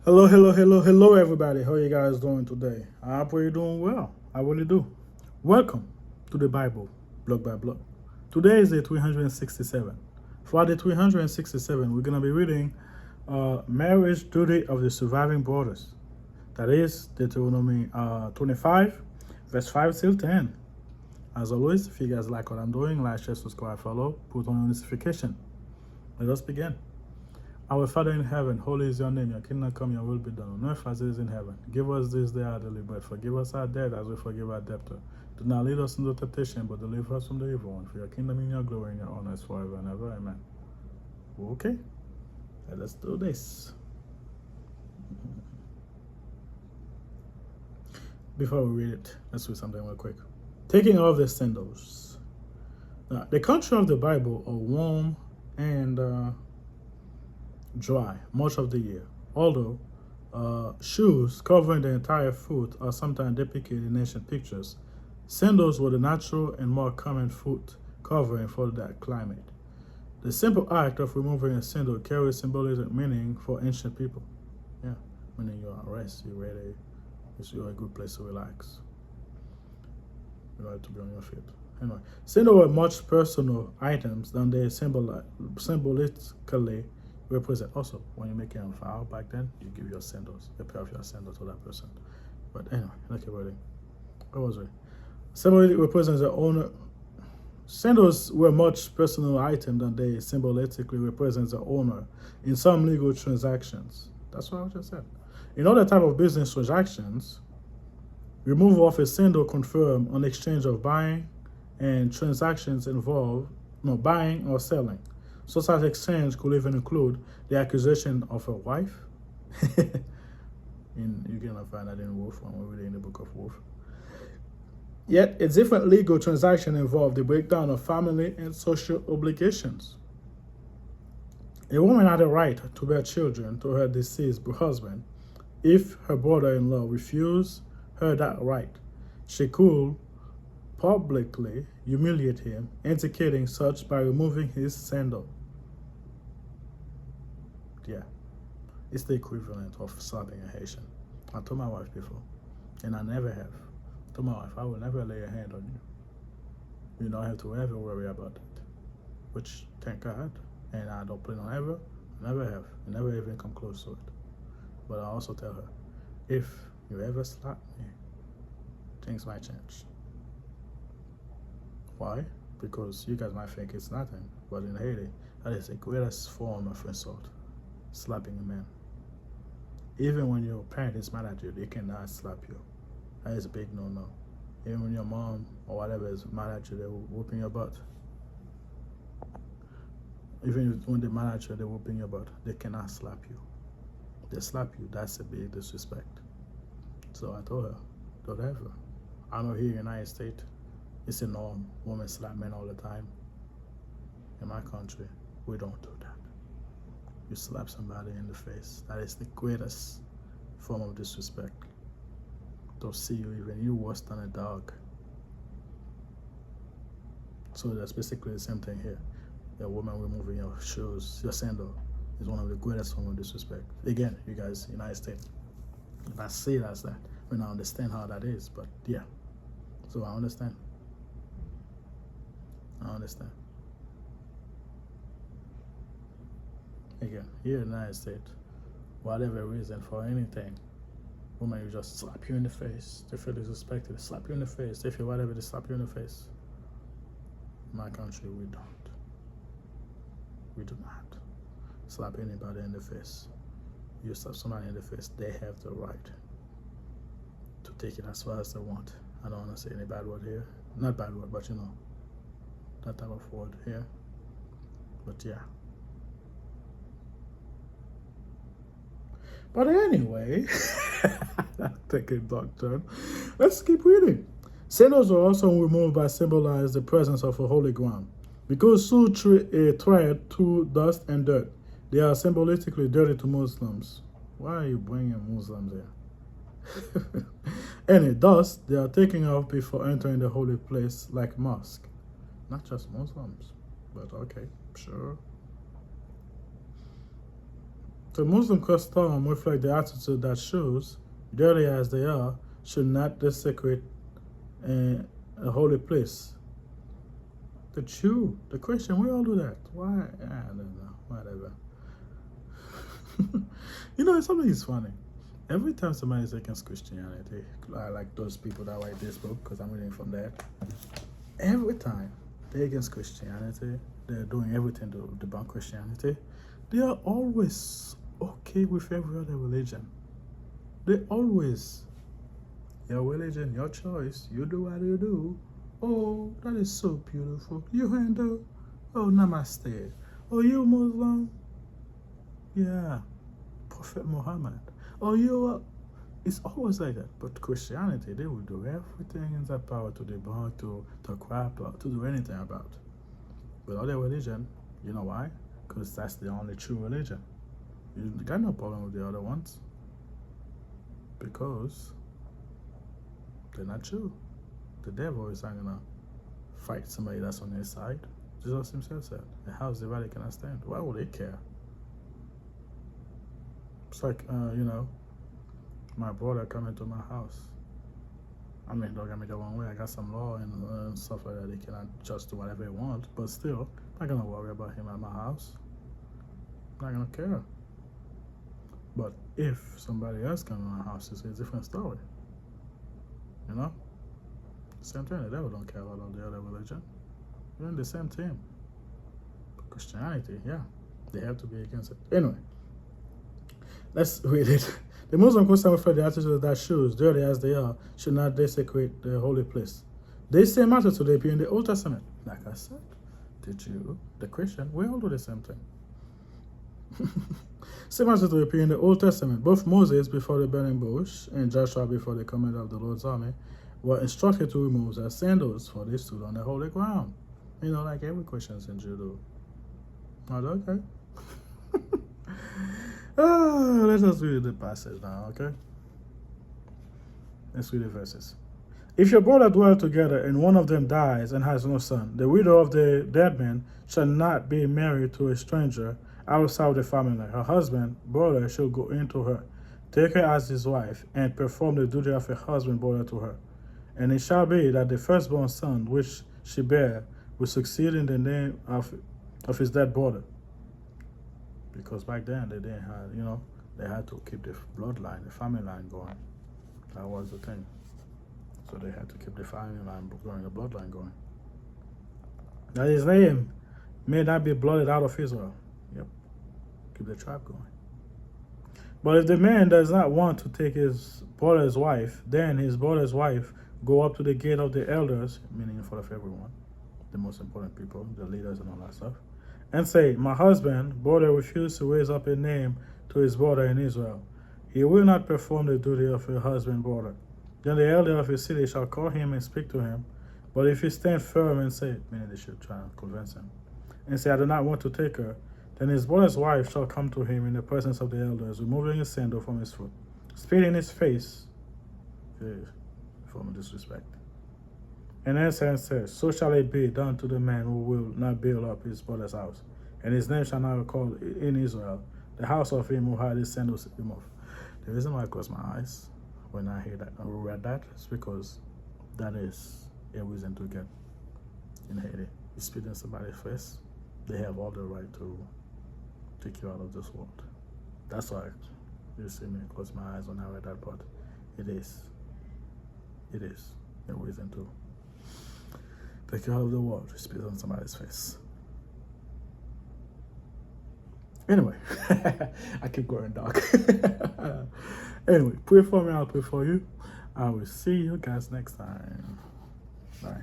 Hello, everybody. How you guys doing today? I hope you're doing well. I really do. Welcome to the Bible, block by block. Today is day 367. For day 367, we're going to be reading Marriage Duty of the Surviving Brothers. That is Deuteronomy 25, verse 5 till 10. As always, if you guys like what I'm doing, like, share, subscribe, follow, put on notification. Let us begin. Our Father in heaven, holy is your name. Your kingdom come, your will be done on earth as it is in heaven. Give us this day our daily bread. Forgive us our debt as we forgive our debtor. Do not lead us into temptation, but deliver us from the evil one. For your kingdom and your glory and your honor is forever and ever. Amen. Okay, let's do this. Before we read it, let's do something real quick. Taking off the sandals. Now, the country of the Bible are warm and dry much of the year, although shoes covering the entire foot are sometimes depicted in ancient pictures. Sandals were the natural and more common foot covering for that climate. The simple act of removing a sandal carries symbolic meaning for ancient people. Yeah, meaning you're at rest, you're ready, you're a good place to relax. You don't have to be on your feet. Anyway, sandals were much personal items than they symbolically represent. Also, when you're making a vow back then, you give your sandals, a pair of your sandals to that person. But anyway, okay, waiting. What was it? Symbolically represents the owner. Sandals were much personal item than they symbolically represent the owner in some legal transactions. That's what I just said. In other type of business transactions, removal of a sandal confirm an exchange of buying, and transactions involve buying or selling. Such as exchange could even include the acquisition of a wife. You're gonna find that in Wolf when we're reading the book of Wolf. Yet a different legal transaction involved the breakdown of family and social obligations. A woman had a right to bear children to her deceased husband. If her brother-in-law refused her that right, she could publicly humiliate him, indicating such by removing his sandal. Yeah, it's the equivalent of slapping a Haitian. I told my wife before, and I never have. I told my wife, I will never lay a hand on you. You don't have to ever worry about that. Which, thank God, and I don't plan on ever, never have, never even come close to it. But I also tell her, if you ever slap me, things might change. Why? Because you guys might think it's nothing, but in Haiti, that is the greatest form of insult. Slapping a man. Even when your parent is mad at you, they cannot slap you. That is a big no-no. Even when your mom or whatever is mad at you, they're whooping your butt. Even when they're mad at you, they're whooping your butt. They cannot slap you. They slap you, that's a big disrespect. So I told her, don't ever. I know here in the United States, it's a norm. Women slap men all the time. In my country, we don't do that. You slap somebody in the face. That is the greatest form of disrespect. They'll see you, even you, worse than a dog. So that's basically the same thing here. A woman removing your shoes, your sandal, is one of the greatest forms of disrespect. Again, you guys, United States, if I say it as that, I mean, I understand how that is, but yeah. So I understand. Again, here in the United States, whatever reason, for anything, woman, you just slap you in the face. They feel disrespected. They slap you in the face. They feel whatever, they slap you in the face. In my country, we don't. We do not slap anybody in the face. You slap somebody in the face, they have the right to take it as far as they want. I don't want to say any bad word here. Not bad word, but you know, that type of word here. But yeah. But anyway, take a dark turn. Let's keep reading. Sandals are also removed by symbolize the presence of a holy ground. Because shoes tread through dust and dirt, they are symbolically dirty to Muslims. Why are you bringing Muslims here? Any dust they are taking off before entering the holy place like mosque. Not just Muslims, but okay, sure. The Muslim custom reflect the attitude that shows, dirty as they are, should not desecrate a holy place. The Jew, the Christian, we all do that. Why? I don't know. Whatever. Something is funny. Every time somebody's against Christianity, like those people that write this book, because I'm reading from that, every time they're against Christianity, they're doing everything to debunk Christianity, they are always okay with every other religion. They always, your religion, your choice, you do what you do. Oh, that is so beautiful. You Hindu? Oh, namaste. Oh, you Muslim? Yeah, Prophet Muhammad. Oh, you it's always like that. But Christianity, they will do everything in their power to debunk, to crap, to do anything about. With other religion, you know why? Because that's the only true religion. You got no problem with the other ones. Because they're not true. The devil is not gonna fight somebody that's on his side. Jesus himself said, the house divided cannot stand. Why would they care? It's like, my brother coming to my house. I mean, don't get me the wrong way. I got some law and stuff like that. They cannot just do whatever they want. But still, I'm not gonna worry about him at my house. I'm not gonna care. But if somebody else comes to my house, it's a different story. Same thing. The devil don't care about all the other religion. We're in the same team. But Christianity, yeah, they have to be against it. Anyway, let's read it. The Muslim Christian refer the attitude that shoes, dirty as they are, should not desecrate the holy place. They same attitude they appear in the Old Testament. Like I said, the Jew, the Christian, we all do the same thing. Same attitude appear in the Old Testament. Both Moses before the burning bush and Joshua before the commander of the Lord's army were instructed to remove their sandals, for they stood on the holy ground. Like every Christian in Judo. Okay. Let us read the passage now, okay? Let's read the verses. If your brother dwell together and one of them dies and has no son, the widow of the dead man shall not be married to a stranger outside of the family. Her husband, brother, shall go into her, take her as his wife, and perform the duty of a husband, brother to her. And it shall be that the firstborn son which she bare will succeed in the name of his dead brother. Because back then they didn't have, they had to keep the bloodline, the family line going. That was the thing. So they had to keep the family line going, the bloodline going. That his name may not be blotted out of Israel. Yep. Keep the tribe going. But if the man does not want to take his brother's wife, then his brother's wife go up to the gate of the elders, meaning in front of everyone, the most important people, the leaders and all that stuff, and say, my husband, brother, refused to raise up a name to his brother in Israel. He will not perform the duty of a husband, brother. Then the elder of his city shall call him and speak to him. But if he stand firm and say, meaning they should try to convince him, and say, I do not want to take her, then his brother's wife shall come to him in the presence of the elders, removing his sandal from his foot, spit in his face, form of disrespect. And answer and says, so shall it be done to the man who will not build up his brother's house. And his name shall not be called in Israel, the house of him who had his sandals removed. The reason why I close my eyes when I hear that or read that is because that is a reason to get in Haiti. You spit in somebody's face, they have all the right to take you out of this world. That's why you see me close my eyes when I read that, but it is a reason to take you out of the world, spit on somebody's face. Anyway, I keep going dark. Anyway, pray for me, I'll pray for you. I will see you guys next time. Bye.